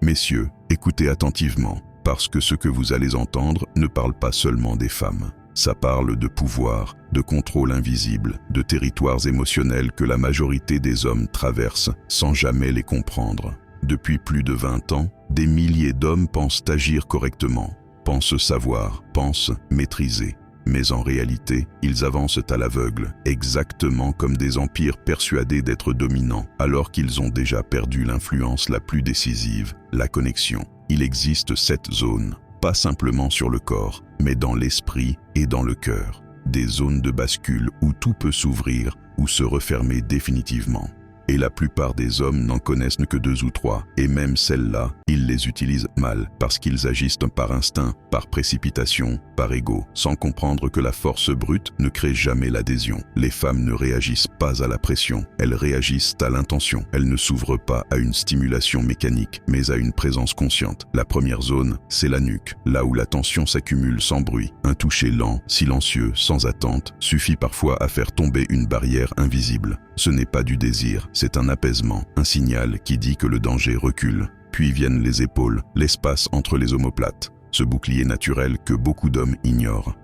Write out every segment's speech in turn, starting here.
Messieurs, écoutez attentivement, parce que ce que vous allez entendre ne parle pas seulement des femmes. Ça parle de pouvoir, de contrôle invisible, de territoires émotionnels que la majorité des hommes traversent sans jamais les comprendre. Depuis plus de 20 ans, des milliers d'hommes pensent agir correctement, pensent savoir, pensent maîtriser. Mais en réalité, ils avancent à l'aveugle, exactement comme des empires persuadés d'être dominants, alors qu'ils ont déjà perdu l'influence la plus décisive, la connexion. Il existe 7 zones, pas simplement sur le corps, mais dans l'esprit et dans le cœur. Des zones de bascule où tout peut s'ouvrir ou se refermer définitivement. Et la plupart des hommes n'en connaissent que 2 ou 3, et même celles-là, ils les utilisent mal parce qu'ils agissent par instinct, par précipitation, par ego, sans comprendre que la force brute ne crée jamais l'adhésion. Les femmes ne réagissent pas à la pression, elles réagissent à l'intention. Elles ne s'ouvrent pas à une stimulation mécanique, mais à une présence consciente. La première zone, c'est la nuque, là où la tension s'accumule sans bruit. Un toucher lent, silencieux, sans attente, suffit parfois à faire tomber une barrière invisible. Ce n'est pas du désir, c'est un apaisement, un signal qui dit que le danger recule. Puis viennent les épaules, l'espace entre les omoplates, ce bouclier naturel que beaucoup d'hommes ignorent.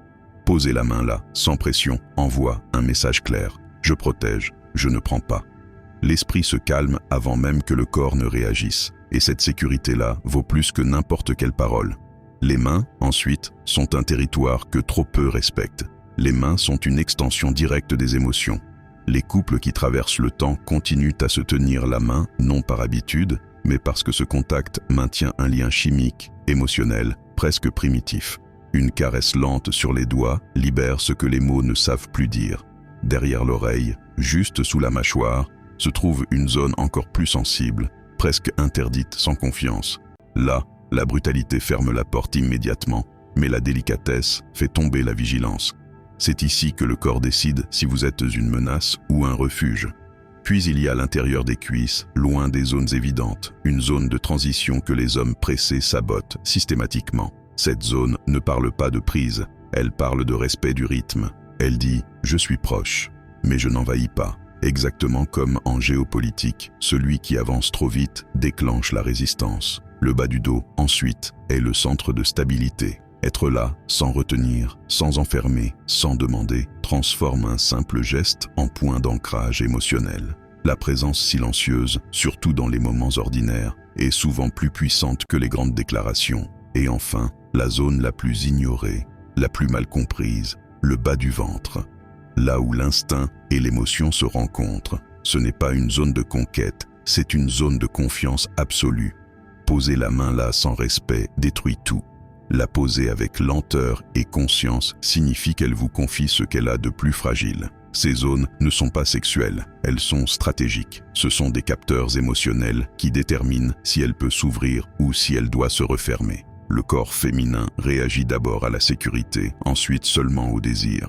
Poser la main là, sans pression, envoie un message clair. Je protège, je ne prends pas. L'esprit se calme avant même que le corps ne réagisse. Et cette sécurité-là vaut plus que n'importe quelle parole. Les mains, ensuite, sont un territoire que trop peu respectent. Les mains sont une extension directe des émotions. Les couples qui traversent le temps continuent à se tenir la main, non par habitude, mais parce que ce contact maintient un lien chimique, émotionnel, presque primitif. Une caresse lente sur les doigts libère ce que les mots ne savent plus dire. Derrière l'oreille, juste sous la mâchoire, se trouve une zone encore plus sensible, presque interdite sans confiance. Là, la brutalité ferme la porte immédiatement, mais la délicatesse fait tomber la vigilance. C'est ici que le corps décide si vous êtes une menace ou un refuge. Puis il y a l'intérieur des cuisses, loin des zones évidentes, une zone de transition que les hommes pressés sabotent systématiquement. Cette zone ne parle pas de prise, elle parle de respect du rythme. Elle dit « je suis proche, mais je n'envahis pas ». Exactement comme en géopolitique, celui qui avance trop vite déclenche la résistance. Le bas du dos, ensuite, est le centre de stabilité. Être là, sans retenir, sans enfermer, sans demander, transforme un simple geste en point d'ancrage émotionnel. La présence silencieuse, surtout dans les moments ordinaires, est souvent plus puissante que les grandes déclarations. Et enfin, la zone la plus ignorée, la plus mal comprise, le bas du ventre. Là où l'instinct et l'émotion se rencontrent, ce n'est pas une zone de conquête, c'est une zone de confiance absolue. Poser la main là sans respect détruit tout. La poser avec lenteur et conscience signifie qu'elle vous confie ce qu'elle a de plus fragile. Ces zones ne sont pas sexuelles, elles sont stratégiques. Ce sont des capteurs émotionnels qui déterminent si elle peut s'ouvrir ou si elle doit se refermer. Le corps féminin réagit d'abord à la sécurité, ensuite seulement au désir.